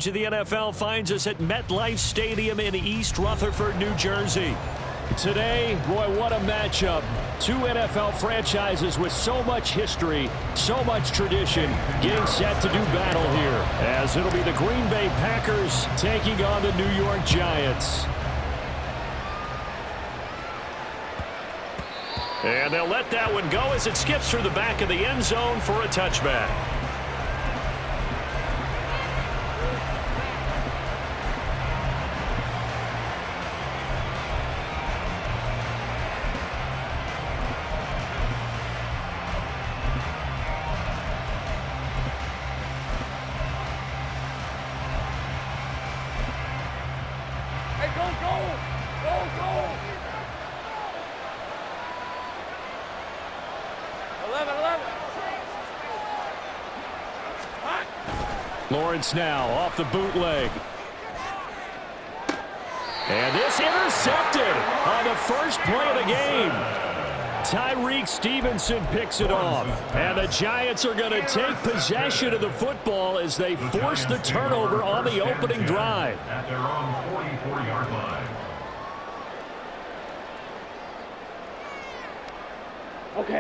To the NFL finds us at MetLife Stadium in East Rutherford, New Jersey. Today, Roy, what a matchup. Two NFL franchises with so much history, so much tradition, getting set to do battle here, as it'll be the Green Bay Packers taking on the New York Giants. And they'll let that one go as it skips through the back of the end zone for a touchback. Lawrence now off the bootleg. And this intercepted on the first play of the game. Tyreek Stevenson picks it off. And the Giants are going to take possession of the football as they force the turnover on the opening drive. At their own 44-yard line.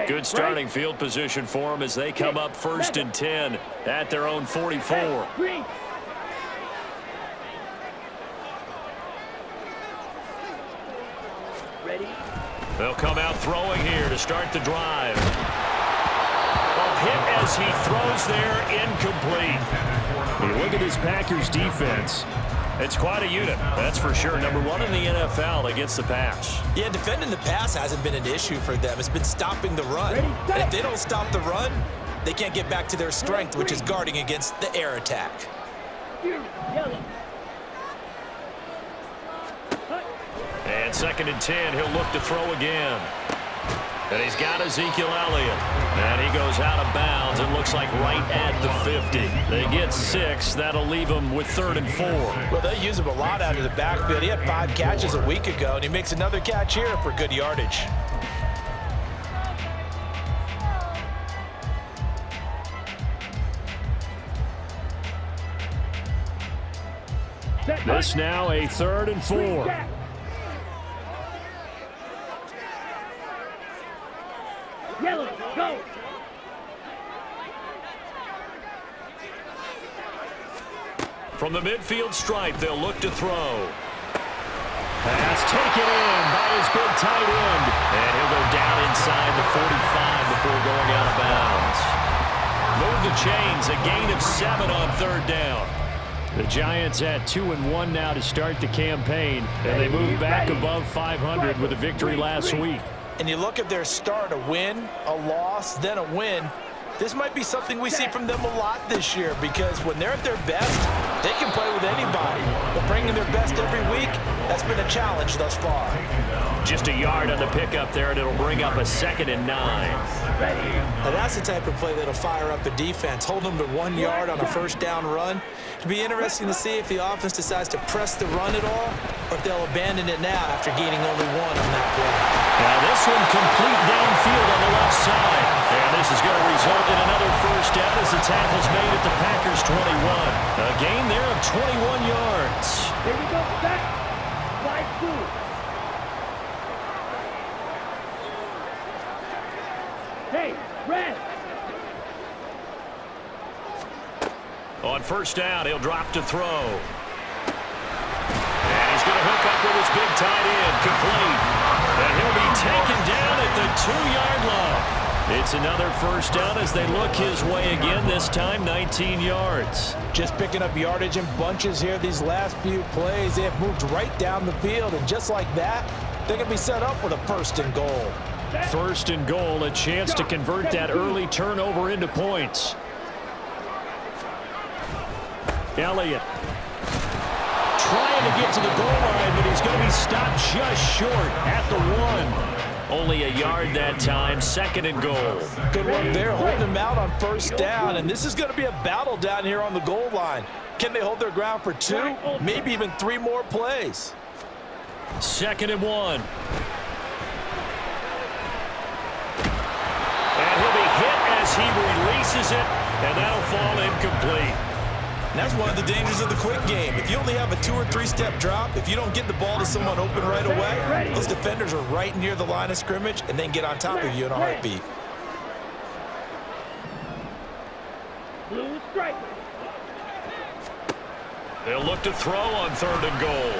Good starting field position for them as they come up 1st and 10 at their own 44. Ready? They'll come out throwing here to start the drive. A hit as he throws there, incomplete. You look at this Packers defense. It's quite a unit, that's for sure. Number one in the NFL against the pass. Yeah, defending the pass hasn't been an issue for them. It's been stopping the run. And if they don't stop the run, they can't get back to their strength, which is guarding against the air attack. And 2nd and 10, he'll look to throw again. And he's got Ezekiel Elliott. And he goes out of bounds. It looks like right at the 50. They get 6. That'll leave him with 3rd and 4. Well, they use him a lot out of the backfield. He had 5 catches a week ago, and he makes another catch here for good yardage. This now a 3rd and 4. Yellow, go! From the midfield stripe, they'll look to throw. Pass taken in by his big tight end. And he'll go down inside the 45 before going out of bounds. Move the chains, a gain of 7 on 3rd down. The Giants at 2-1 now to start the campaign, and they move back above 500 with a victory last week. And you look at their start, a win, a loss, then a win. This might be something we see from them a lot this year because when they're at their best, they can play with anybody. But bringing their best every week, that's been a challenge thus far. Just a yard on the pickup there, and it'll bring up a 2nd and 9. Now that's the type of play that'll fire up the defense, hold them to 1 yard on a 1st down run. It'll be interesting to see if the offense decides to press the run at all or if they'll abandon it now after gaining only 1 on that play. Now this one complete downfield on the left side. And this is going to result in another 1st down as the tackle's made at the Packers' 21. A gain there of 21 yards. Here we go, back. Slide through. Hey, red. On 1st down, he'll drop to throw. And he's going to hook up with his big tight end, complete. And he'll be taken down at the 2-yard line. It's another 1st down as they look his way again, this time 19 yards. Just picking up yardage in bunches here these last few plays. They have moved right down the field, and just like that, they're going to be set up with a 1st and goal. 1st and goal, a chance to convert that early turnover into points. Elliott trying to get to the goal line, but he's going to be stopped just short at the 1. Only a yard that time, 2nd and goal. Good work there, holding him out on 1st down, and this is going to be a battle down here on the goal line. Can they hold their ground for 2, maybe even 3 more plays? 2nd and 1. And he'll be hit as he releases it, and that'll fall incomplete. And that's one of the dangers of the quick game. If you only have a 2- or 3-step drop, if you don't get the ball to someone open right away, those defenders are right near the line of scrimmage and then get on top of you in a heartbeat. Blue strike. They'll look to throw on 3rd and goal.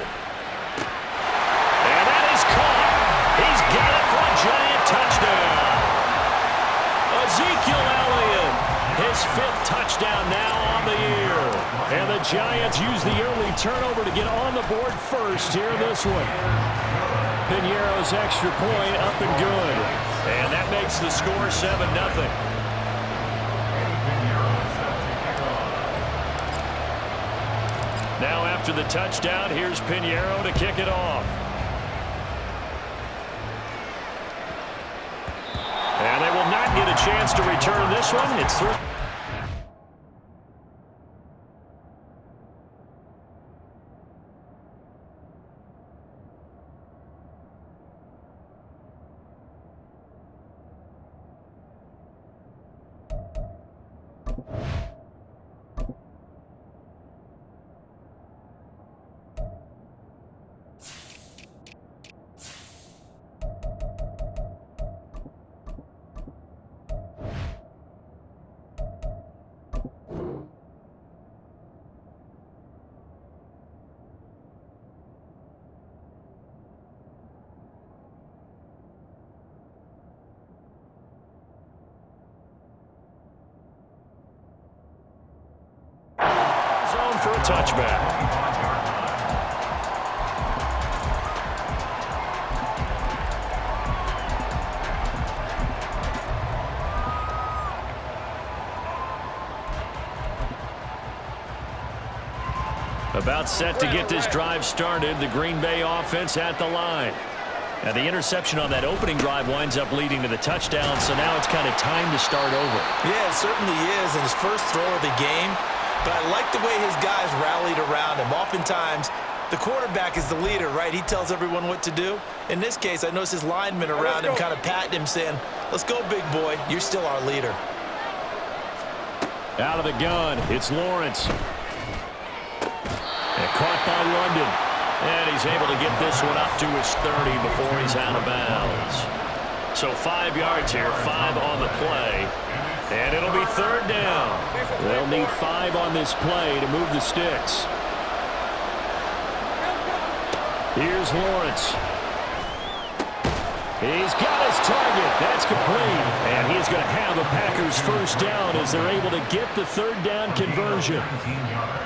And that is caught. He's got it for a giant touchdown. Ezekiel Elliott, his 5th touchdown now on the year. And the Giants use the early turnover to get on the board first here in this one. Piñeiro's extra point up and good. And that makes the score 7-0. Now after the touchdown, here's Piñeiro to kick it off. And they will not get a chance to return this one. It's through. For a touchback. About set to get this drive started. The Green Bay offense at the line. And the interception on that opening drive winds up leading to the touchdown, so now it's kind of time to start over. Yeah, it certainly is. And his first throw of the game. But I like the way his guys rallied around him. Oftentimes, the quarterback is the leader, right? He tells everyone what to do. In this case, I noticed his linemen around him kind of patting him, saying, let's go, big boy. You're still our leader. Out of the gun, it's Lawrence. And caught by London. And he's able to get this one up to his 30 before he's out of bounds. So 5 yards here, 5 on the play. And it'll be 3rd down. They'll need 5 on this play to move the sticks. Here's Lawrence. He's got his target. That's complete. And he's going to have a Packers first down as they're able to get the 3rd down conversion.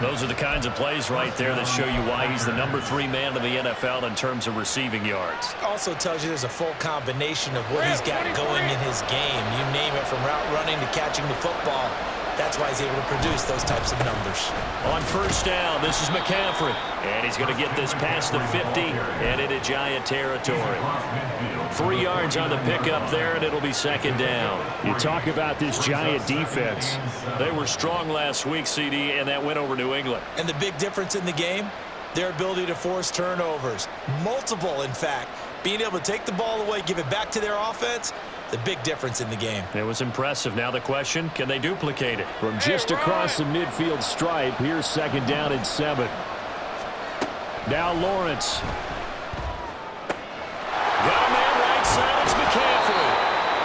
Those are the kinds of plays right there that show you why he's the #3 man in the NFL in terms of receiving yards. Also tells you there's a full combination of what he's got going in his game. You name it, from route running to catching the football. That's why he's able to produce those types of numbers. On 1st down, this is McCaffrey. And he's going to get this past the 50 and into Giant territory. 3 yards on the pickup there, and it'll be 2nd down. You talk about this Giant defense. They were strong last week, CD, and that went over New England. And the big difference in the game? Their ability to force turnovers. Multiple, in fact. Being able to take the ball away, give it back to their offense, the big difference in the game. It was impressive. Now the question, can they duplicate it? From just across the midfield stripe, here's 2nd down and 7. Now Lawrence. Got a man right side. It's McCaffrey.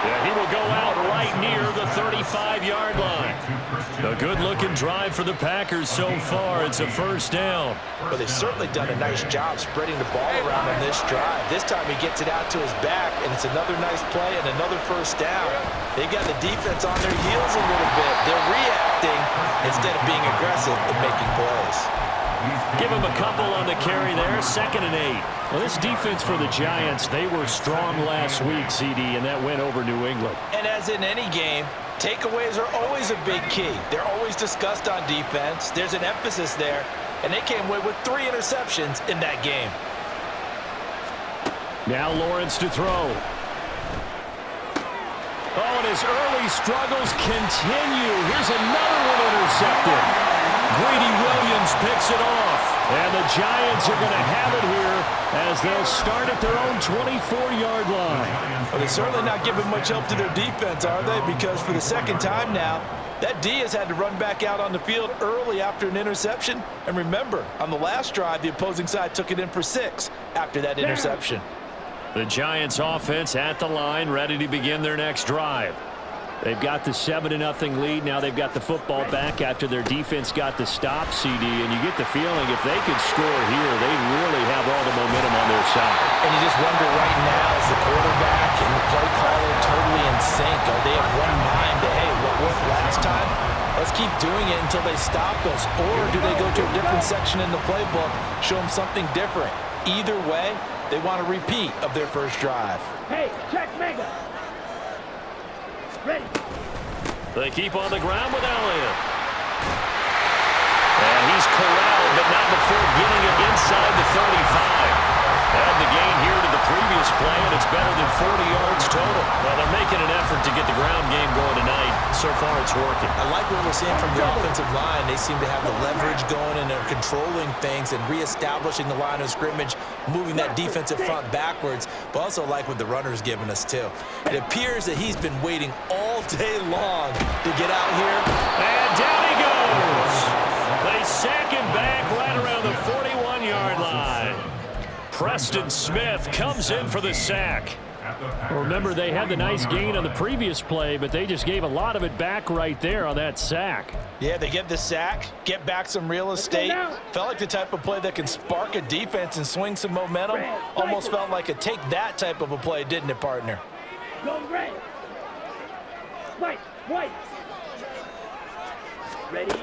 Yeah, he will go out right near the 35-yard line. A good-looking drive for the Packers so far. It's a 1st down. Well, they've certainly done a nice job spreading the ball around on this drive. This time he gets it out to his back, and it's another nice play and another 1st down. They've got the defense on their heels a little bit. They're reacting instead of being aggressive and making plays. Give him a couple on the carry there. 2nd and 8. Well, this defense for the Giants, they were strong last week, CD, and that went over New England. And as in any game, takeaways are always a big key. They're always discussed on defense. There's an emphasis there, and they came away with 3 interceptions in that game. Now Lawrence to throw. Oh, and his early struggles continue. Here's another one intercepted. Greedy Williams picks it off. And the Giants are going to have it here as they'll start at their own 24-yard line. Well, they're certainly not giving much help to their defense, are they? Because for the 2nd time now, That D has had to run back out on the field early after an interception. And remember, on the last drive, the opposing side took it in for 6 after that interception. The Giants offense at the line, ready to begin their next drive. They've got the 7-0 lead. Now they've got the football back after their defense got the stop, CD. And you get the feeling if they could score here, they really have all the momentum on their side. And you just wonder right now, is the quarterback and the play caller totally in sync? Are they of one mind that, hey, what worked last time? Let's keep doing it until they stop us. Or do they go to a different section in the playbook, show them something different? Either way, they want a repeat of their first drive. Hey, check mega. Ready. They keep on the ground with Elliott. And he's corralled, but not before getting it inside the 35. Add the gain here to the previous play, and it's better than 40 yards total. Well, they're making an effort to get the ground game going tonight. So far, it's working. I like what we're seeing from the offensive line. They seem to have the leverage going, and they're controlling things and reestablishing the line of scrimmage, moving that defensive front backwards, but also like what the runner's giving us, too. It appears that he's been waiting all day long to get out here. And down he goes. They sack him back right around the 41-yard line. Preston Smith comes in for the sack. Remember, they had the nice gain on the previous play, but they just gave a lot of it back right there on that sack. Yeah, they get the sack, get back some real estate. Felt like the type of play that can spark a defense and swing some momentum. Almost felt like a take that type of a play, didn't it, partner? Go red. White. Ready.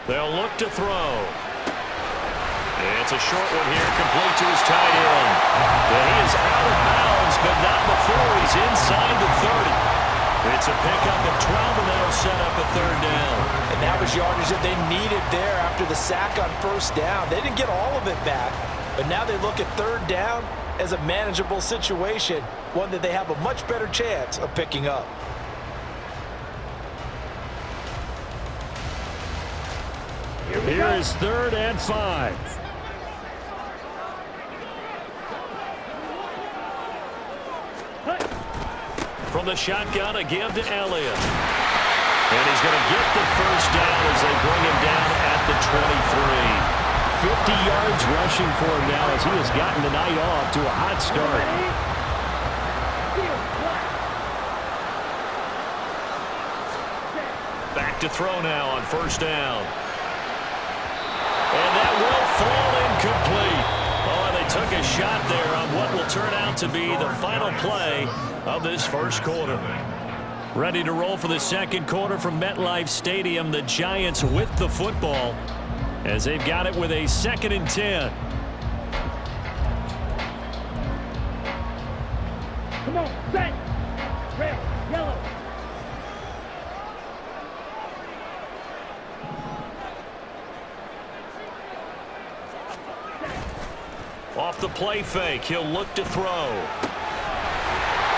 They'll look to throw. It's a short one here, complete to his tight end. And he is out of bounds, but not before he's inside the 30. It's a pickup of 12, and that'll set up a third down. And that was yardage that they needed there after the sack on first down. They didn't get all of it back, but now they look at third down as a manageable situation, one that they have a much better chance of picking up. Here is 3rd and 5. From the shotgun, a give to Elliott. And he's going to get the first down as they bring him down at the 23. 50 yards rushing for him now as he has gotten the night off to a hot start. Back to throw now on first down. And that will fall incomplete. Oh, they took a shot there on what will turn out to be the final play of this first quarter. Ready to roll for the second quarter from MetLife Stadium. The Giants with the football as they've got it with a 2nd and 10. Come on, set. Red, yellow. Off the play fake, he'll look to throw.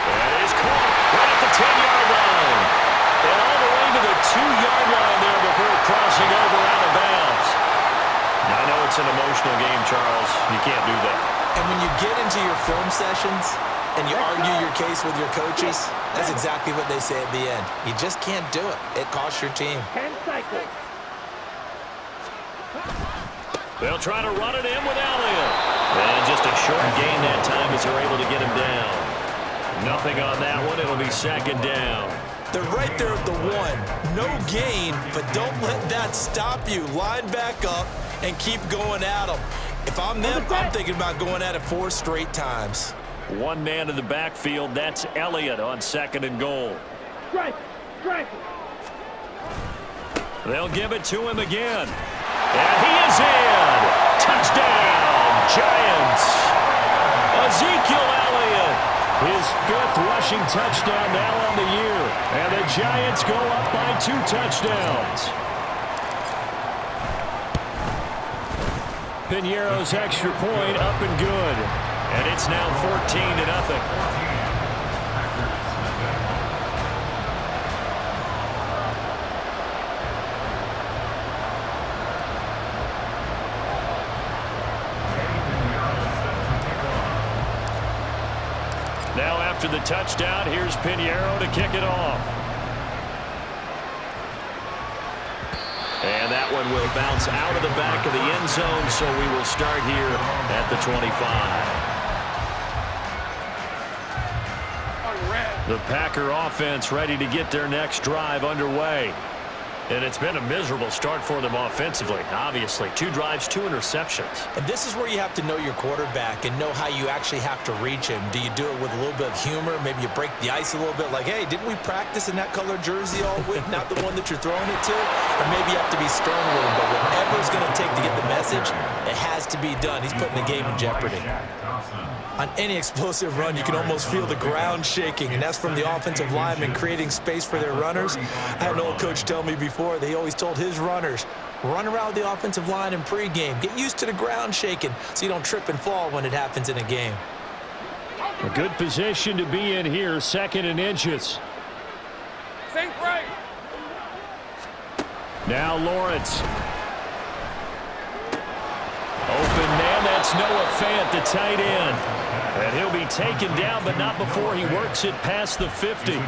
That is caught right at the 10-yard line. And all the way to the 2-yard line there before crossing over out of bounds. I know it's an emotional game, Charles. You can't do that. And when you get into your film sessions and you argue your case with your coaches, that's exactly what they say at the end. You just can't do it. It costs your team. 10 cycles. They'll try to run it in with Elliott. And just a short gain that time as they're able to get him down. Nothing on that one. It'll be 2nd down. They're right there at the 1. No gain, but don't let that stop you. Line back up and keep going at them. If I'm them, I'm thinking about going at it 4 straight times. One man in the backfield. That's Elliott on 2nd and goal. Strike. They'll give it to him again. And he is in. Touchdown, Giants. Ezekiel Elliott, his 5th rushing touchdown now on the year. And the Giants go up by 2 touchdowns. Piñeiro's extra point up and good. And it's now 14-0. Now after the touchdown, here's Piñeiro to kick it off. that one will bounce out of the back of the end zone, so we will start here at the 25. The Packer offense ready to get their next drive underway. And it's been a miserable start for them offensively, obviously. 2 drives, 2 interceptions. And this is where you have to know your quarterback and know how you actually have to reach him. Do you do it with a little bit of humor? Maybe you break the ice a little bit, like, hey, didn't we practice in that color jersey all week, not the one that you're throwing it to? Or maybe you have to be stern with him, but whatever it's going to take to get the message, it has to be done. He's putting the game in jeopardy. On any explosive run, you can almost feel the ground shaking, and that's from the offensive linemen creating space for their runners. I had an old coach tell me before, they always told his runners, run around the offensive line in pregame. Get used to the ground shaking so you don't trip and fall when it happens in a game. A good position to be in here, 2nd and inches. Sink right. Now Lawrence. Open man, that's Noah Fant, the tight end. And he'll be taken down, but not before he works it past the 50.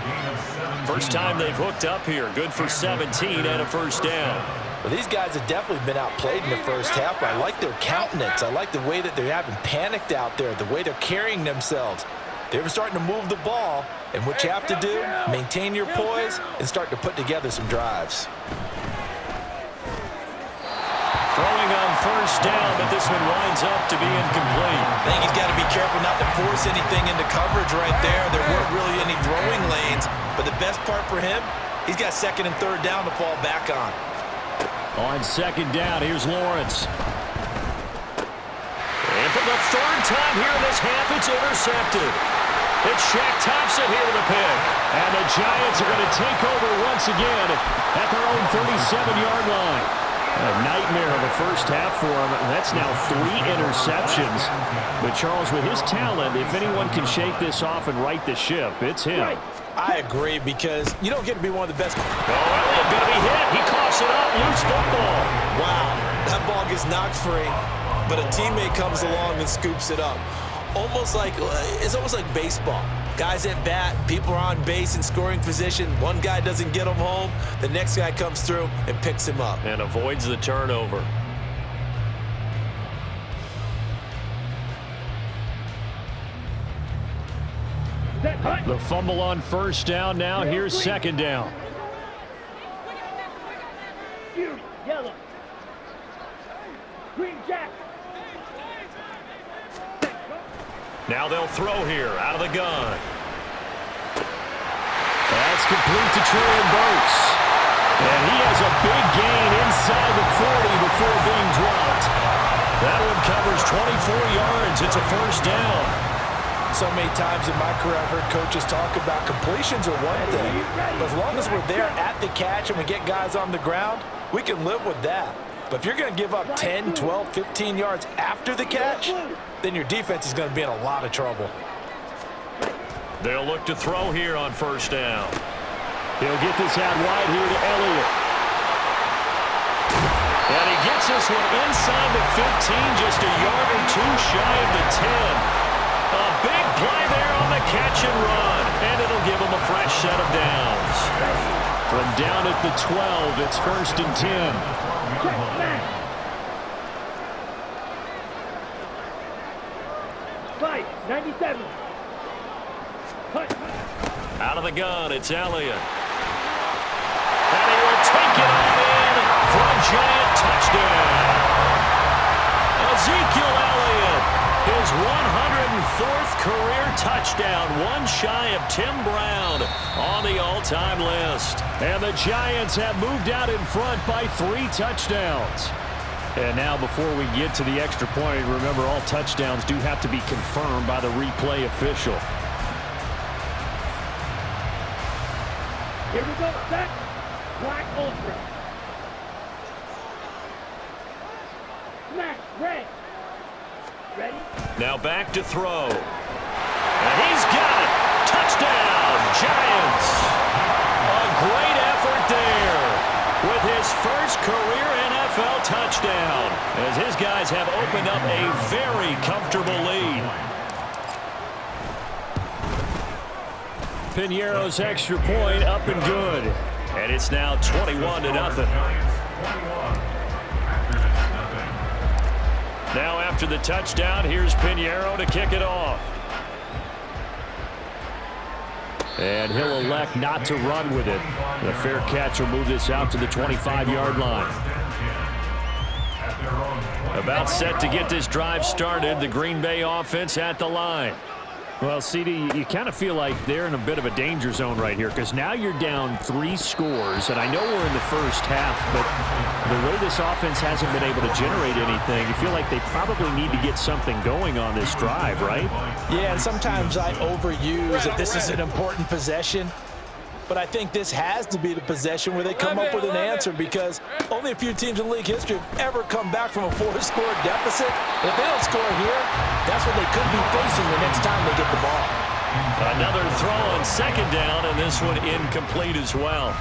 First time they've hooked up here. Good for 17 and a first down. Well, these guys have definitely been outplayed in the first half, but I like their countenance. I like the way that they're having panicked out there, the way they're carrying themselves. They're starting to move the ball, and what you have to do, maintain your poise and start to put together some drives. Throwing on first down, but this one winds up to be incomplete. I think he's got to be careful not to force anything into coverage right there. There weren't really any throwing lanes, but the best part for him, he's got 2nd and 3rd down to fall back on. On 2nd down, here's Lawrence. And for the 3rd time here in this half, it's intercepted. It's Shaq Thompson here with a pick. And the Giants are going to take over once again at their own 37-yard line. A nightmare of a first half for him. That's now 3 interceptions. But Charles, with his talent, if anyone can shake this off and right the ship, it's him. I agree, because you don't get to be one of the best. Oh, Elliott going to be hit. He coughs it up. Loose football. Wow, that ball gets knocked free, but a teammate comes along and scoops it up. It's almost like baseball. Guys at bat, people are on base in scoring position. One guy doesn't get him home. The next guy comes through and picks him up. And avoids the turnover. The fumble on first down now. Here's 2nd down. Yellow. Green jack. Now they'll throw here out of the gun. That's complete to Treylon Burks. And he has a big gain inside the 40 before being dropped. That one covers 24 yards. It's a first down. So many times in my career, I've heard coaches talk about completions are one thing. But as long as we're there at the catch and we get guys on the ground, we can live with that. But if you're going to give up 10, 12, 15 yards after the catch, then your defense is going to be in a lot of trouble. They'll look to throw here on first down. He'll get this out wide here to Elliott. And he gets this one inside the 15, just a yard or 2 shy of the 10. A big play there on the catch and run, and it'll give him a fresh set of downs. From down at the 12, it's 1st and 10. Fight, 97. Cut. Out of the gun, it's Elliott. And he will take it on in for a giant touchdown. Ezekiel Elliott, his 104th career touchdown, one shy of Tim Brown on the all-time list. And the Giants have moved out in front by 3 touchdowns. And now before we get to the extra point, remember all touchdowns do have to be confirmed by the replay official. Here we go, set. Black Ultra. Smash, red. Ready? Now back to throw. And he's got it. Touchdown, Giants. A great effort there with his first career NFL touchdown, as his guys have opened up a very comfortable lead. Piñeiro's extra point up and good. And it's now 21-0. Now after the touchdown, here's Pinheiro to kick it off. And he'll elect not to run with it. The fair catch will move this out to the 25-yard line. About set to get this drive started, the Green Bay offense at the line. Well, CD, you kind of feel like they're in a bit of a danger zone right here because now you're down 3 scores, and I know we're in the first half, but the way this offense hasn't been able to generate anything, you feel like they probably need to get something going on this drive, right? Yeah, and sometimes I overuse that this is an important possession, but I think this has to be the possession where they come up with an answer because only a few teams in league history have ever come back from a 4-score deficit. And if they don't score here, that's what they could be facing the next time they get the ball. Another throw on second down, and this one incomplete as well.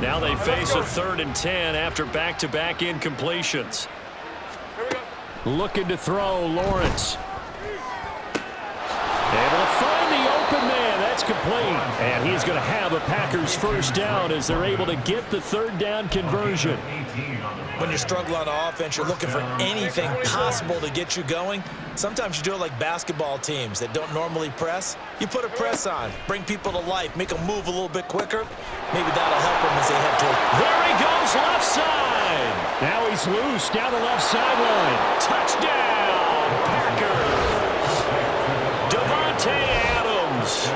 Now they face a 3rd and 10 after back-to-back incompletions. Looking to throw, Lawrence. Able to find the open man. That's complete. And he's going to have a Packers first down as they're able to get the 3rd down conversion. When you're struggling on offense, you're looking for anything possible to get you going. Sometimes you do it like basketball teams that don't normally press. You put a press on, bring people to life, make them move a little bit quicker. Maybe that'll help them as they head toward. There he goes, left side. Now he's loose down the left sideline. Touchdown, Packers. Davante Adams,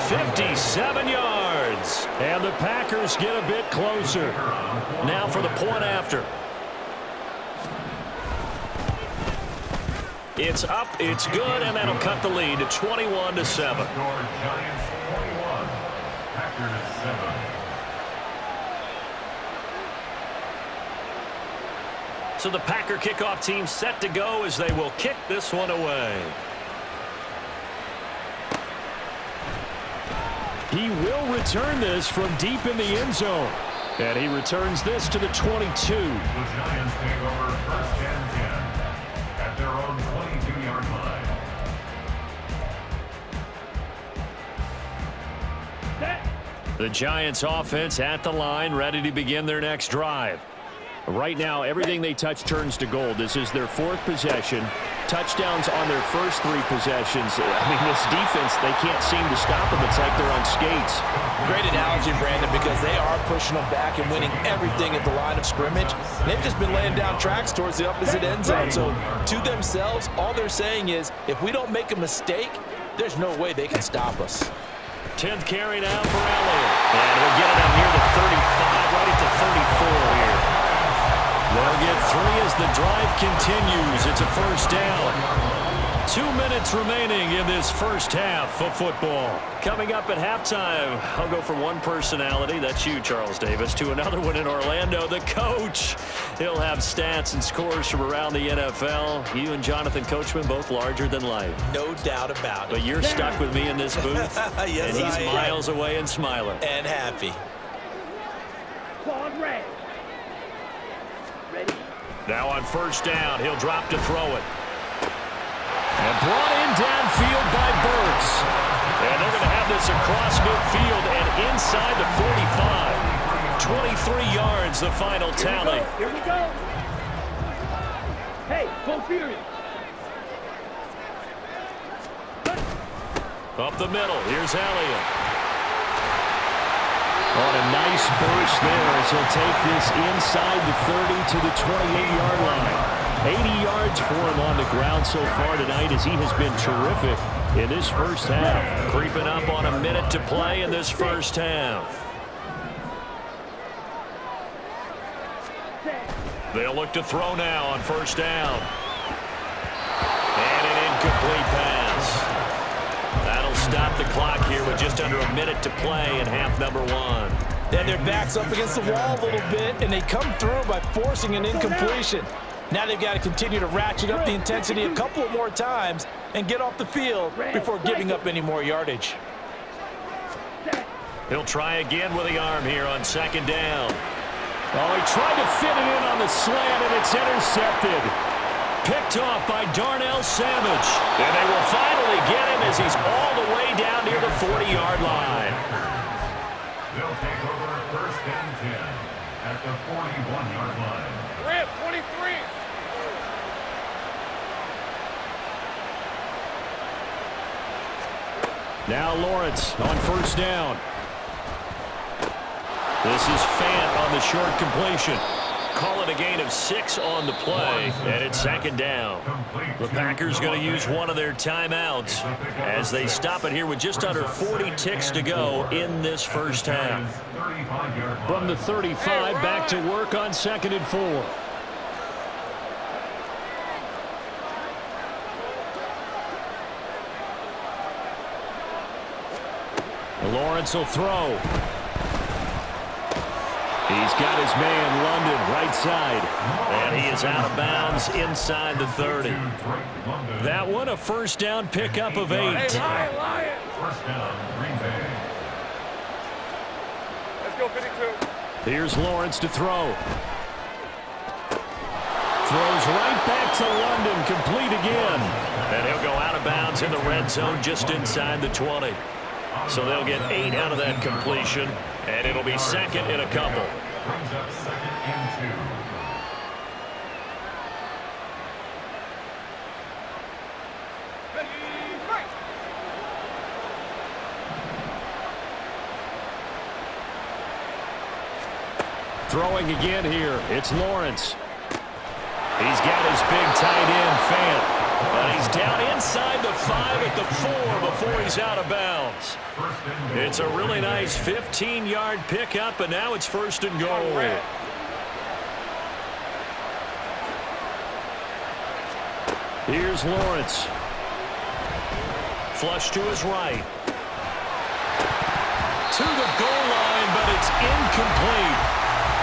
57 yards. And the Packers get a bit closer. Now for the point after. It's up, it's good, and that'll cut the lead to 21-7. Giants 21, Packers 7. So the Packer kickoff team set to go as they will kick this one away. He will return this from deep in the end zone. And he returns this to the 22. The Giants take over 1st and 10 at their own 22-yard line. The Giants offense at the line, ready to begin their next drive. Right now, everything they touch turns to gold. This is their 4th possession. Touchdowns on their first 3 possessions. I mean, this defense, they can't seem to stop them. It's like they're on skates. Great analogy, Brandon, because they are pushing them back and winning everything at the line of scrimmage. They've just been laying down tracks towards the opposite end zone. So to themselves, all they're saying is, if we don't make a mistake, there's no way they can stop us. 10th carry now for Elliott. And he'll get it up near the 35, right at the 34 here. They'll get 3 as the drive continues. It's a first down. 2 minutes remaining in this first half of football. Coming up at halftime, I'll go from one personality, that's you, Charles Davis, to another one in Orlando, the coach. He'll have stats and scores from around the NFL. You and Jonathan Coachman, both larger than life. No doubt about it. But you're stuck with me in this booth, yes, and he's miles away and smiling. And happy. Ball red. Ready? Now on first down, he'll drop to throw it. And brought in downfield by Burks. And they're going to have this across midfield and inside the 45. 23 yards, the final tally. Here we go. Hey, go Fury. Up the middle, here's Elliott. On a nice burst there as he'll take this inside the 30 to the 28-yard line. 80 yards for him on the ground so far tonight as he has been terrific in this first half. Creeping up on a minute to play in this first half. They'll look to throw now on first down. And an incomplete pass. That'll stop the clock here with just under a minute to play in half number 1. Then their back's up against the wall a little bit, and they come through by forcing an incompletion. Now they've got to continue to ratchet up the intensity a couple of more times and get off the field before giving up any more yardage. He'll try again with the arm here on second down. Oh, he tried to fit it in on the slant, and it's intercepted. Picked off by Darnell Savage. And they will finally get him as he's all the way down near the 40-yard line. They'll take over 1st and 10 at the 41-yard line. Rip, 23. Now Lawrence on first down. This is Fant on the short completion. Call it a gain of 6 on the play, and it's second down. The Packers going to use one of their timeouts as they stop it here with just under 40 ticks to go in this first half. From the 35, back to work on 2nd and 4. Lawrence will throw. He's got his man, London, right side. And he is out of bounds inside the 30. That one, a first down pickup of 8. First down, Green Bay. Let's go, 52. Here's Lawrence to throw. Throws right back to London, complete again. And he'll go out of bounds in the red zone just inside the 20. So they'll get 8 out of that completion, and it'll be second in a couple. Brings up 2nd and 2. Throwing again here, it's Lawrence. He's got his big tight end, Fant. He's down inside the 5 at the 4 before he's out of bounds. It's a really nice 15-yard pickup, and now it's first and goal. Here's Lawrence. Flush to his right. To the goal line, but it's incomplete.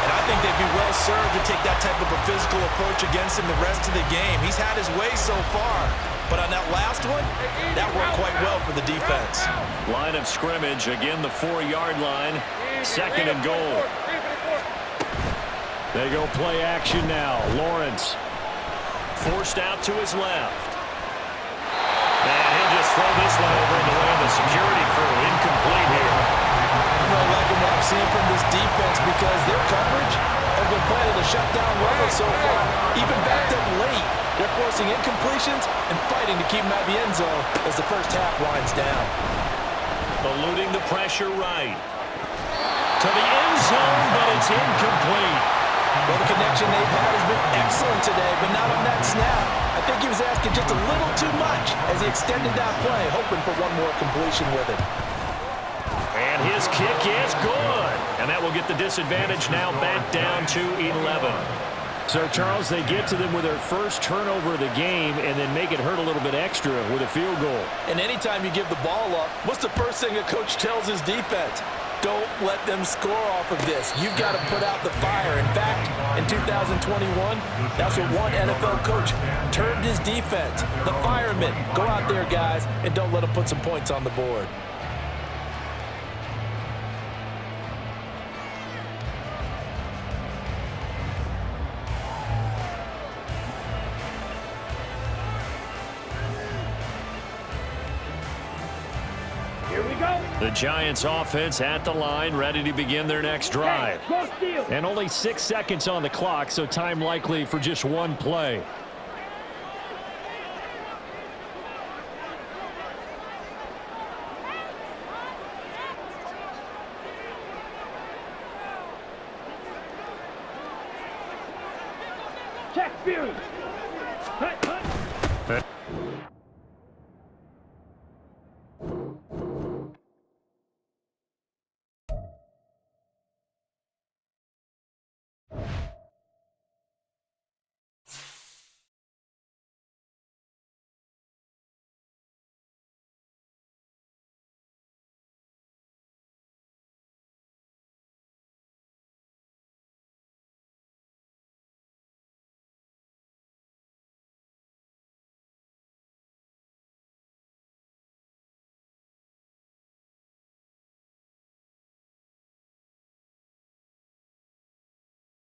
And I think they'd be well served to take that type of a physical approach against him the rest of the game. He's had his way so far, but on that last one, that worked quite well for the defense. Line of scrimmage, again the 4-yard line, 2nd and goal. They go play action now. Lawrence forced out to his left. And he'll just throw this one over in the way of the security crew. Incomplete here. I'm really liking what I'm seeing from this defense because their coverage has been playing at a shutdown level so far. Even backed up late, they're forcing incompletions and fighting to keep them out of the end zone as the first half winds down. Eluding the pressure right. To the end zone, but it's incomplete. Well, the connection they've had has been excellent today, but not on that snap. I think he was asking just a little too much as he extended that play, hoping for one more completion with it. And his kick is good. And that will get the disadvantage now back down to 11. So, Charles, they get to them with their first turnover of the game and then make it hurt a little bit extra with a field goal. And anytime you give the ball up, what's the first thing a coach tells his defense? Don't let them score off of this. You've got to put out the fire. In fact, in 2021, that's what one NFL coach termed his defense. The firemen. Go out there, guys, and don't let them put some points on the board. The Giants offense at the line, ready to begin their next drive. And only 6 seconds on the clock, so time likely for just one play. Check Fury.